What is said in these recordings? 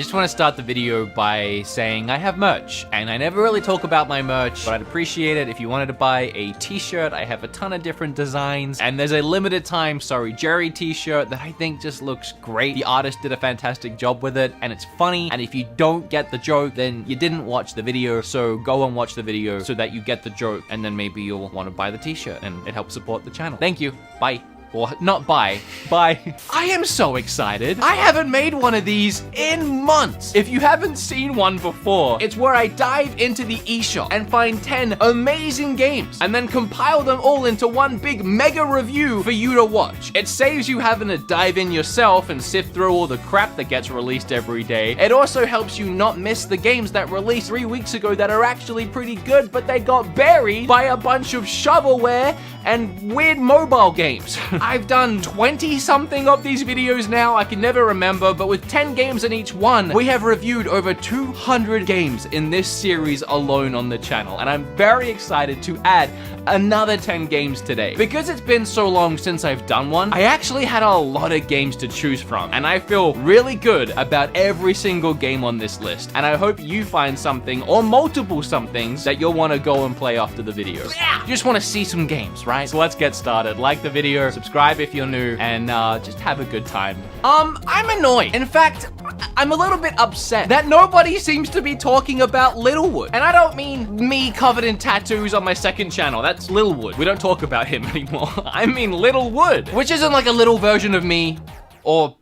I just want to start the video by saying I have merch, and I never really talk about my merch, but I'd appreciate it if you wanted to buy a t-shirt. I have a ton of different designs, and there's a limited time Sorry Jerry t-shirt that I think just looks great. The artist did a fantastic job with it, and it's funny, and if you don't get the joke, then you didn't watch the video, so go and watch the video so that you get the joke, and then maybe you'll want to buy the t-shirt, and it helps support the channel. Thank you. Bye. Well, not bye. Bye. I am so excited. I haven't made one of these in months. If you haven't seen one before, it's where I dive into the eShop and find 10 amazing games and then compile them all into one big mega review for you to watch. It saves you having to dive in yourself and sift through all the crap that gets released every day. It also helps you not miss the games that released 3 weeks ago that are actually pretty good, but they got buried by a bunch of shovelware and weird mobile games. I've done 20 something of these videos now, I can never remember, but with 10 games in each one, we have reviewed over 200 games in this series alone on the channel, and I'm very excited to add another 10 games today. Because it's been so long since I've done one, I actually had a lot of games to choose from, and I feel really good about every single game on this list, and I hope you find something or multiple somethings that you'll want to go and play after the video. You just want to see some games, right? So let's get started. Like the video, subscribe if you're new, and just have a good time. I'm annoyed. In fact, I'm a little bit upset that nobody seems to be talking about Littlewood. And I don't mean me covered in tattoos on my second channel. That's Littlewood. We don't talk about him anymore. I mean Littlewood, which isn't like a little version of me, or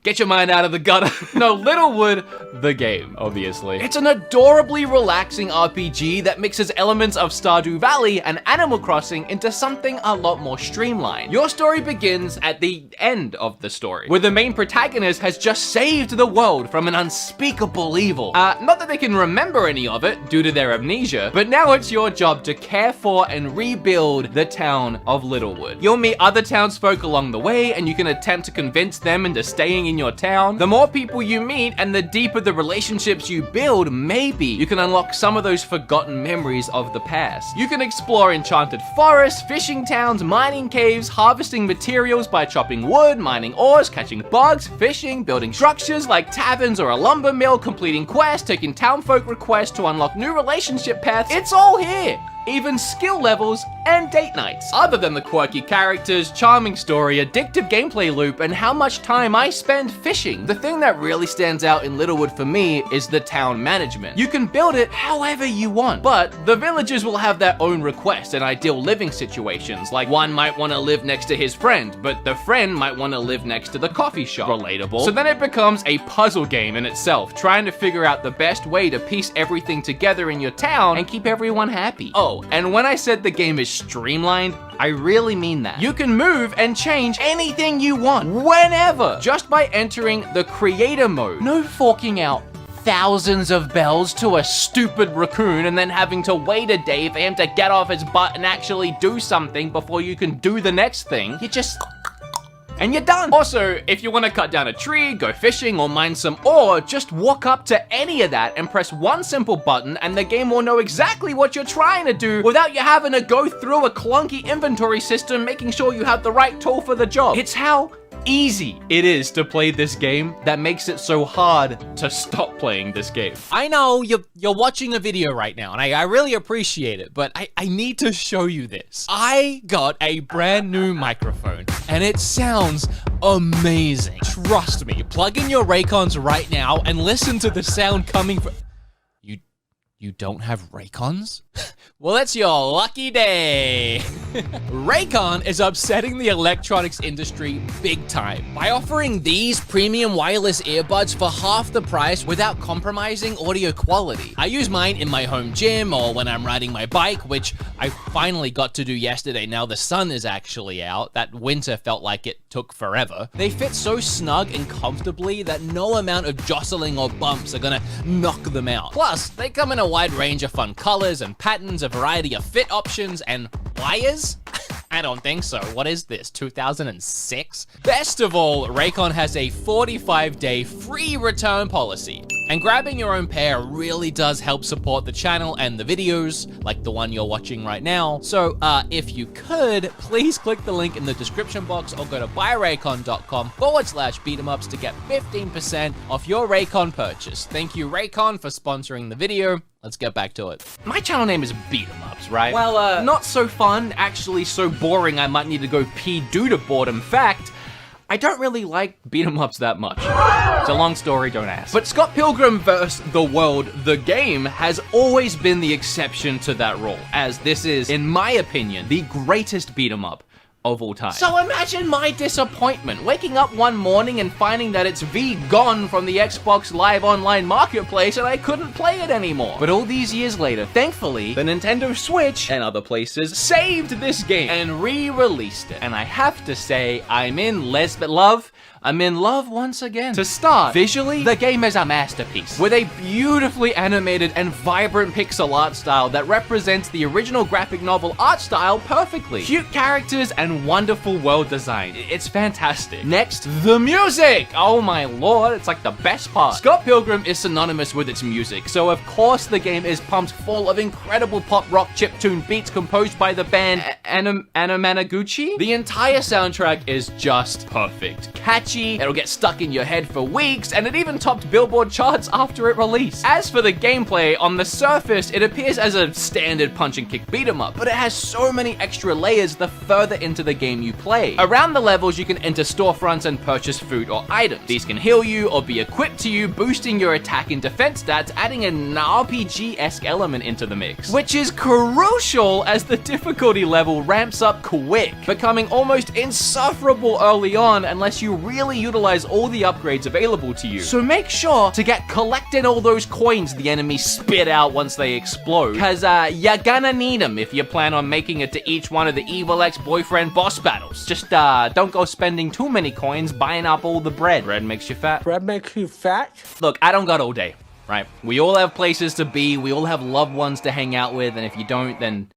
get your mind out of the gutter. No, Littlewood, the game, obviously. It's an adorably relaxing RPG that mixes elements of Stardew Valley and Animal Crossing into something a lot more streamlined. Your story begins at the end of the story, where the main protagonist has just saved the world from an unspeakable evil. Not that they can remember any of it due to their amnesia, but now it's your job to care for and rebuild the town of Littlewood. You'll meet other townsfolk along the way, and you can attempt to convince them into staying in your town. The more people you meet and the deeper the relationships you build, maybe you can unlock some of those forgotten memories of the past. You can explore enchanted forests, fishing towns, mining caves, harvesting materials by chopping wood, mining ores, catching bugs, fishing, building structures like taverns or a lumber mill, completing quests, taking townfolk requests to unlock new relationship paths. It's all here. Even skill levels and date nights. Other than the quirky characters, charming story, addictive gameplay loop, and how much time I spend fishing, the thing that really stands out in Littlewood for me is the town management. You can build it however you want, but the villagers will have their own requests and ideal living situations. Like one might want to live next to his friend, but the friend might want to live next to the coffee shop. Relatable. So then it becomes a puzzle game in itself, trying to figure out the best way to piece everything together in your town and keep everyone happy. Oh, and when I said the game is streamlined, I really mean that. You can move and change anything you want, whenever, just by entering the creator mode. No forking out thousands of bells to a stupid raccoon and then having to wait a day for him to get off his butt and actually do something before you can do the next thing. You just and you're done. Also, if you want to cut down a tree, go fishing, or mine some ore, just walk up to any of that and press one simple button and the game will know exactly what you're trying to do without you having to go through a clunky inventory system making sure you have the right tool for the job. It's how easy it is to play this game that makes it so hard to stop playing this game. I know you're watching a video right now, and I really appreciate it, but I need to show you this. I got a brand new microphone, and it sounds amazing. Trust me, plug in your Raycons right now and listen to the sound coming from... You don't have Raycons? Well, it's your lucky day. Raycon is upsetting the electronics industry big time by offering these premium wireless earbuds for half the price without compromising audio quality. I use mine in my home gym or when I'm riding my bike, which I finally got to do yesterday. Now the sun is actually out. That winter felt like it took forever. They fit so snug and comfortably that no amount of jostling or bumps are gonna knock them out. Plus, they come in a wide range of fun colors and patterns, a variety of fit options, and wires. I don't think so. What is this, 2006? Best of all, Raycon has a 45-day free return policy. And grabbing your own pair really does help support the channel and the videos, like the one you're watching right now. So, if you could, please click the link in the description box or go to buyraycon.com/beatemups to get 15% off your Raycon purchase. Thank you, Raycon, for sponsoring the video. Let's get back to it. My channel name is Beatemups, right? Well, not so fun, actually so boring I might need to go pee due to boredom. Fact, I don't really like beat-em-ups that much. It's a long story, don't ask. But Scott Pilgrim vs. the World, the game, has always been the exception to that rule, as this is, in my opinion, the greatest beat-em-up of all time. So imagine my disappointment, waking up one morning and finding that it's gone from the Xbox Live Online Marketplace and I couldn't play it anymore. But all these years later, thankfully, the Nintendo Switch and other places saved this game and re-released it. And I have to say, I'm in love once again. To start, visually, the game is a masterpiece, with a beautifully animated and vibrant pixel art style that represents the original graphic novel art style perfectly. Cute characters and wonderful world design. It's fantastic. Next, the music! Oh my lord, it's like the best part. Scott Pilgrim is synonymous with its music, so of course the game is pumped full of incredible pop rock chiptune beats composed by the band Anamanaguchi. The entire soundtrack is just perfect. Catchy, it'll get stuck in your head for weeks, and it even topped Billboard charts after it released. As for the gameplay, on the surface, it appears as a standard punch-and-kick beat-em-up, but it has so many extra layers the further into the game you play. Around the levels, you can enter storefronts and purchase food or items. These can heal you or be equipped to you, boosting your attack and defense stats, adding an RPG-esque element into the mix, which is crucial as the difficulty level ramps up quick, becoming almost insufferable early on unless you really utilize all the upgrades available to you. So make sure to get collecting all those coins the enemies spit out once they explode, cause you're gonna need them if you plan on making it to each one of the evil ex-boyfriend boss battles. Just don't go spending too many coins buying up all the bread. Bread makes you fat. Bread makes you fat? Look, I don't got all day, right? We all have places to be, we all have loved ones to hang out with, and if you don't, then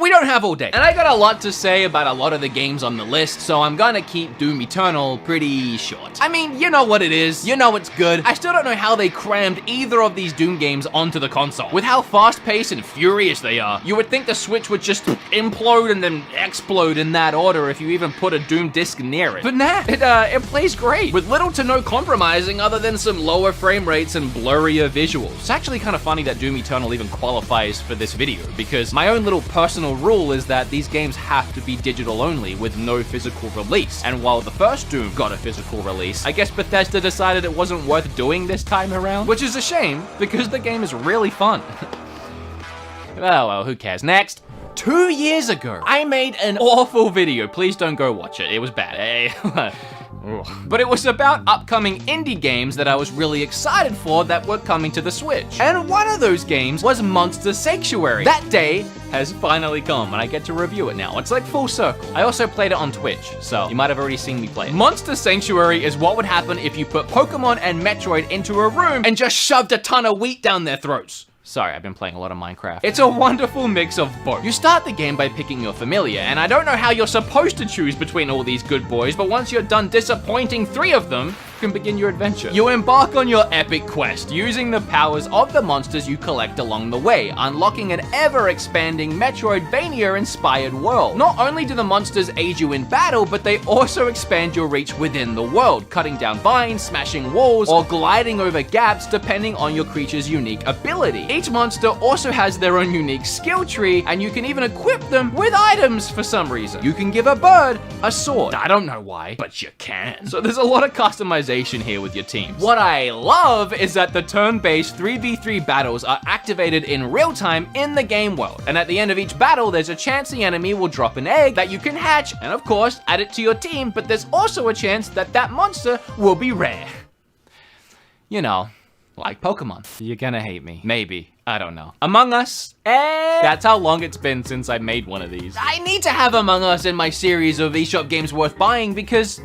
we don't have all day. And I got a lot to say about a lot of the games on the list, so I'm gonna keep Doom Eternal pretty short. I mean, you know what it is. You know it's good. I still don't know how they crammed either of these Doom games onto the console. With how fast-paced and furious they are, you would think the Switch would just implode and then explode in that order if you even put a Doom disc near it. But nah, it plays great, with little to no compromising other than some lower frame rates and blurrier visuals. It's actually kind of funny that Doom Eternal even qualifies for this video, because my own little personal rule is that these games have to be digital only with no physical release. And while the first Doom got a physical release, I guess Bethesda decided it wasn't worth doing this time around, which is a shame because the game is really fun. Oh well, who cares? Next. 2 years ago, I made an awful video. Please don't go watch it. It was bad. But it was about upcoming indie games that I was really excited for that were coming to the Switch. And one of those games was Monster Sanctuary. That day has finally come, and I get to review it now. It's like full circle. I also played it on Twitch, so you might have already seen me play it. Monster Sanctuary is what would happen if you put Pokemon and Metroid into a room and just shoved a ton of wheat down their throats. Sorry, I've been playing a lot of Minecraft. It's a wonderful mix of both. You start the game by picking your familiar, and I don't know how you're supposed to choose between all these good boys, but once you're done disappointing 3 of them, you can begin your adventure. You embark on your epic quest, using the powers of the monsters you collect along the way, unlocking an ever-expanding Metroidvania-inspired world. Not only do the monsters aid you in battle, but they also expand your reach within the world, cutting down vines, smashing walls, or gliding over gaps depending on your creature's unique ability. Each monster also has their own unique skill tree, and you can even equip them with items for some reason. You can give a bird a sword. I don't know why, but you can. So there's a lot of customization here with your teams. What I love is that the turn-based 3v3 battles are activated in real time in the game world. And at the end of each battle, there's a chance the enemy will drop an egg that you can hatch and of course add it to your team, but there's also a chance that that monster will be rare. You know, like Pokemon. You're gonna hate me. Maybe. I don't know. Among Us. That's how long it's been since I made one of these. I need to have Among Us in my series of eShop games worth buying because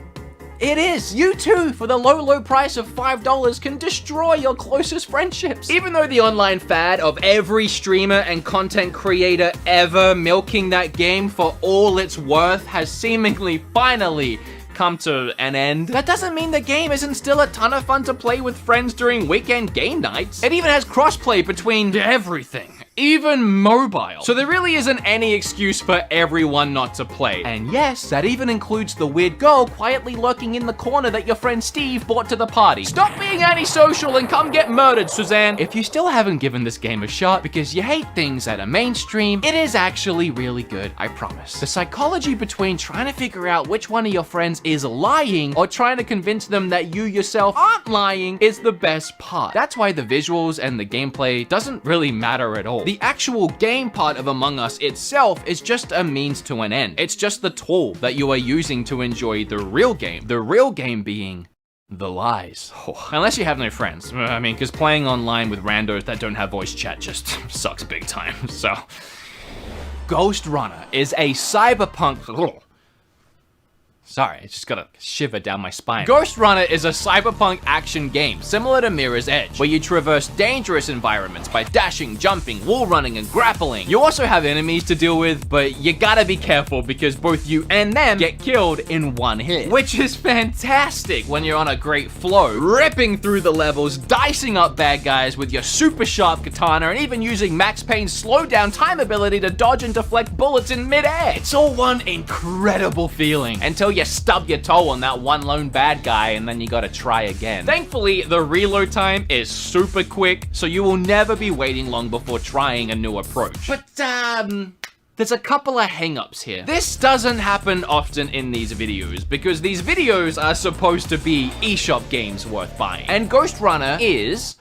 It is. You too, for the low price of $5, can destroy your closest friendships. Even though the online fad of every streamer and content creator ever milking that game for all it's worth has seemingly finally come to an end, that doesn't mean the game isn't still a ton of fun to play with friends during weekend game nights. It even has crossplay between everything, even mobile. So there really isn't any excuse for everyone not to play. And yes, that even includes the weird girl quietly lurking in the corner that your friend Steve brought to the party. Stop being antisocial and come get murdered, Suzanne. If you still haven't given this game a shot because you hate things that are mainstream, it is actually really good, I promise. The psychology between trying to figure out which one of your friends is lying or trying to convince them that you yourself aren't lying is the best part. That's why the visuals and the gameplay doesn't really matter at all. The actual game part of Among Us itself is just a means to an end. It's just the tool that you are using to enjoy the real game. The real game being the lies. Oh, unless you have no friends. I mean, because playing online with randos that don't have voice chat just sucks big time. So, Ghost Runner is a cyberpunk... Sorry, I just got a shiver down my spine. Ghost Runner is a cyberpunk action game, similar to Mirror's Edge, where you traverse dangerous environments by dashing, jumping, wall running, and grappling. You also have enemies to deal with, but you gotta be careful because both you and them get killed in one hit, which is fantastic when you're on a great flow, ripping through the levels, dicing up bad guys with your super sharp katana, and even using Max Payne's slow down time ability to dodge and deflect bullets in midair. It's all one incredible feeling until you stub your toe on that one lone bad guy and then you gotta try again. Thankfully, the reload time is super quick, so you will never be waiting long before trying a new approach. But, there's a couple of hang-ups here. This doesn't happen often in these videos because these videos are supposed to be eShop games worth buying. And Ghost Runner is...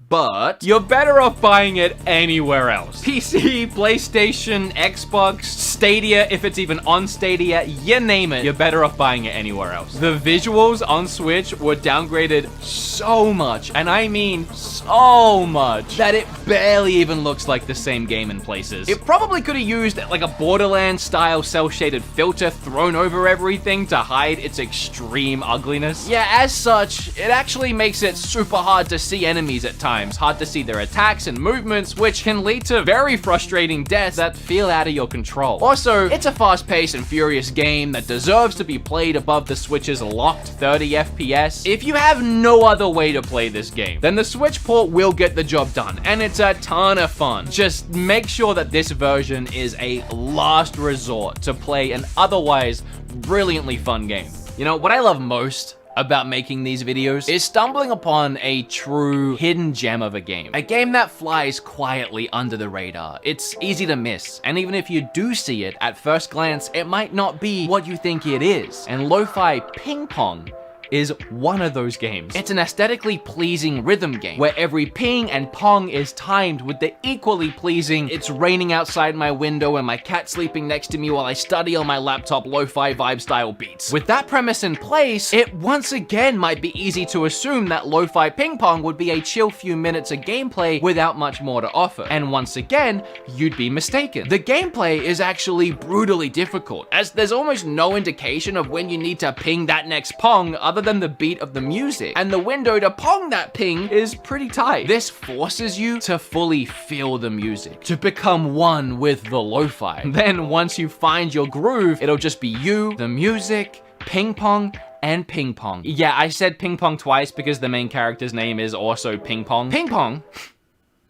but you're better off buying it anywhere else. PC, PlayStation, Xbox, Stadia, if it's even on Stadia, you name it, you're better off buying it anywhere else. The visuals on Switch were downgraded so much, and I mean so much, that it barely even looks like the same game in places. It probably could have used like a Borderlands style cel-shaded filter thrown over everything to hide its extreme ugliness. Yeah, as such, it actually makes it super hard to see enemies at times. Hard to see their attacks and movements, which can lead to very frustrating deaths that feel out of your control. Also, it's a fast-paced and furious game that deserves to be played above the Switch's locked 30 FPS. If you have no other way to play this game, then the Switch port will get the job done, and it's a ton of fun. Just make sure that this version is a last resort to play an otherwise brilliantly fun game. You know, what I love most about making these videos is stumbling upon a true hidden gem of a game. A game that flies quietly under the radar. It's easy to miss, and even if you do see it at first glance, it might not be what you think it is. And Lo-Fi Ping Pong is one of those games. It's an aesthetically pleasing rhythm game where every ping and pong is timed with the equally pleasing "it's raining outside my window and my cat sleeping next to me while I study on my laptop" lo-fi vibe style beats. With that premise in place, it once again might be easy to assume that Lo-Fi Ping Pong would be a chill few minutes of gameplay without much more to offer. And once again, you'd be mistaken. The gameplay is actually brutally difficult, as there's almost no indication of when you need to ping that next pong other than the beat of the music, and the window to pong that ping is pretty tight. This forces you to fully feel the music, to become one with the lo-fi. Then once you find your groove, it'll just be you, the music, ping pong, and ping pong. Yeah, I said ping pong twice because the main character's name is also Ping Pong. Ping Pong,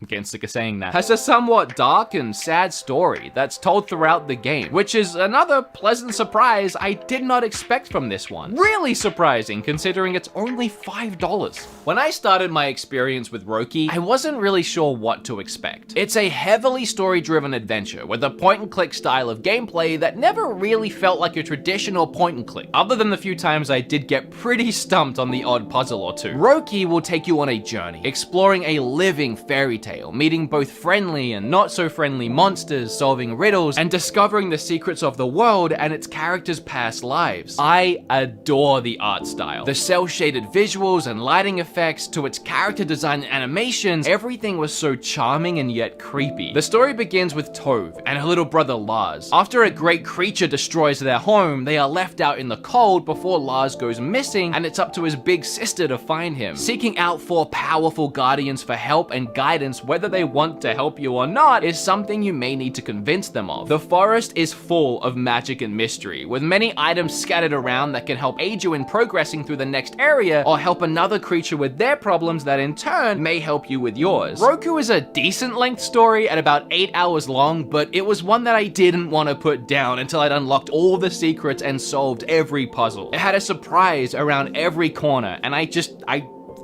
I'm getting sick of saying that, has a somewhat dark and sad story that's told throughout the game, which is another pleasant surprise I did not expect from this one. Really surprising, considering it's only $5. When I started my experience with Roki, I wasn't really sure what to expect. It's a heavily story-driven adventure with a point-and-click style of gameplay that never really felt like a traditional point-and-click, other than the few times I did get pretty stumped on the odd puzzle or two. Roki will take you on a journey, exploring a living fairy tale detail, meeting both friendly and not so friendly monsters, solving riddles, and discovering the secrets of the world and its characters' past lives. I adore the art style. The cel-shaded visuals and lighting effects to its character design and animations, everything was so charming and yet creepy. The story begins with Tove and her little brother Lars. After a great creature destroys their home, they are left out in the cold before Lars goes missing, and it's up to his big sister to find him. Seeking out 4 powerful guardians for help and guidance, whether they want to help you or not, is something you may need to convince them of. The forest is full of magic and mystery, with many items scattered around that can help aid you in progressing through the next area or help another creature with their problems that in turn may help you with yours. Roku is a decent length story at about 8 hours long, but it was one that I didn't want to put down until I'd unlocked all the secrets and solved every puzzle. It had a surprise around every corner, and I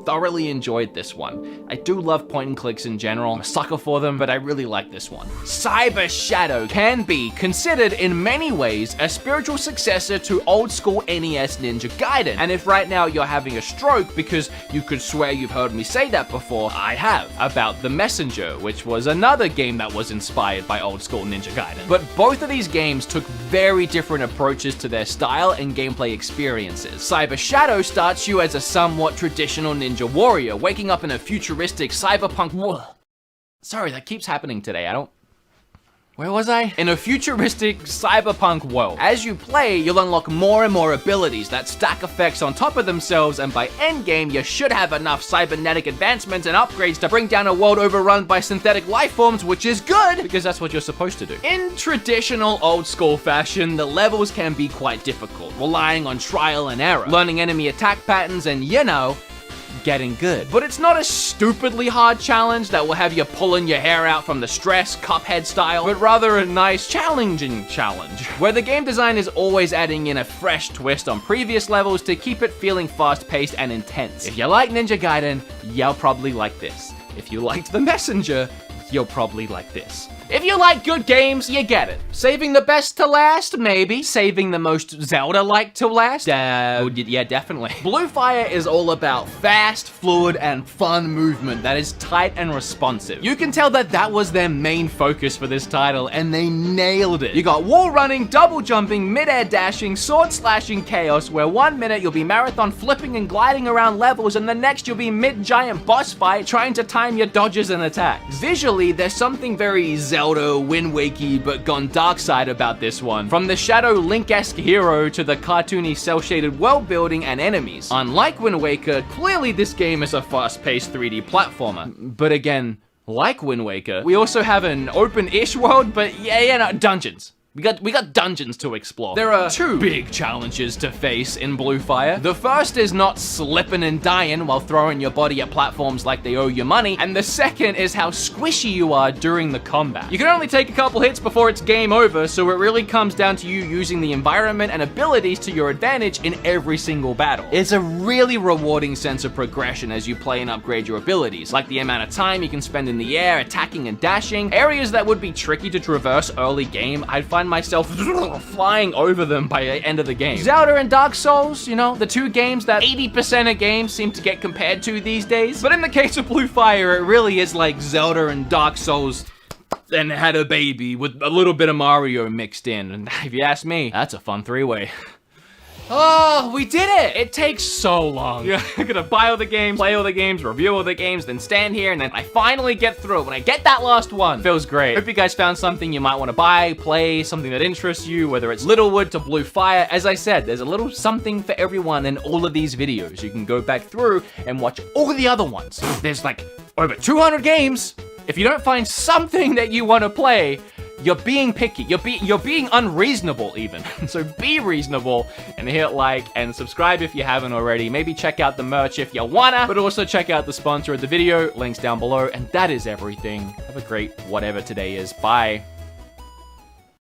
thoroughly enjoyed this one. I do love point and clicks in general. I'm a sucker for them, but I really like this one. Cyber Shadow can be considered in many ways a spiritual successor to old school NES Ninja Gaiden. And if right now you're having a stroke because you could swear you've heard me say that before, I have, about The Messenger, which was another game that was inspired by old school Ninja Gaiden. But both of these games took very different approaches to their style and gameplay experiences. Cyber Shadow starts you as a somewhat traditional ninja warrior, waking up in a futuristic cyberpunk world. Sorry, that keeps happening today. Where was I? In a futuristic cyberpunk world. As you play, you'll unlock more and more abilities that stack effects on top of themselves, and by endgame, you should have enough cybernetic advancements and upgrades to bring down a world overrun by synthetic lifeforms, which is good, because that's what you're supposed to do. In traditional old school fashion, the levels can be quite difficult, relying on trial and error, learning enemy attack patterns, and getting good. But it's not a stupidly hard challenge that will have you pulling your hair out from the stress, Cuphead style, but rather a nice, challenging challenge, where the game design is always adding in a fresh twist on previous levels to keep it feeling fast-paced and intense. If you like Ninja Gaiden, you'll probably like this. If you liked The Messenger, you'll probably like this. If you like good games, you get it. Saving the best to last, maybe. Saving the most Zelda-like to last? Yeah, definitely. Blue Fire is all about fast, fluid, and fun movement that is tight and responsive. You can tell that that was their main focus for this title, and they nailed it. You got wall running, double jumping, mid-air dashing, sword slashing chaos, where 1 minute you'll be marathon flipping and gliding around levels, and the next you'll be mid-giant boss fight trying to time your dodges and attacks. Visually, there's something very Zelda, Wind Wakey, but gone dark side about this one. From the Shadow Link-esque hero to the cartoony cel-shaded world building and enemies. Unlike Wind Waker, clearly this game is a fast-paced 3D platformer. But again, like Wind Waker, we also have an open-ish world, but dungeons. We got dungeons to explore. There are 2 big challenges to face in Blue Fire. The first is not slipping and dying while throwing your body at platforms like they owe you money, and the second is how squishy you are during the combat. You can only take a couple hits before it's game over, so it really comes down to you using the environment and abilities to your advantage in every single battle. It's a really rewarding sense of progression as you play and upgrade your abilities, like the amount of time you can spend in the air, attacking and dashing. Areas that would be tricky to traverse early game, I'd find myself flying over them by the end of the game. Zelda and Dark Souls, the 2 games that 80% of games seem to get compared to these days. But in the case of Blue Fire, it really is like Zelda and Dark Souls and had a baby with a little bit of Mario mixed in. And if you ask me, that's a fun 3-way. Oh, we did it! It takes so long. Yeah, I'm gonna buy all the games, play all the games, review all the games, then stand here, and then I finally get through it. When I get that last one, feels great. Hope you guys found something you might want to buy, play, something that interests you, whether it's Littlewood to Blue Fire. As I said, there's a little something for everyone in all of these videos. You can go back through and watch all the other ones. There's like over 200 games. If you don't find something that you want to play, you're being picky. You're being unreasonable even. So be reasonable and hit like and subscribe if you haven't already. Maybe check out the merch if you wanna, but also check out the sponsor of the video, links down below. And that is everything. Have a great whatever today is. Bye.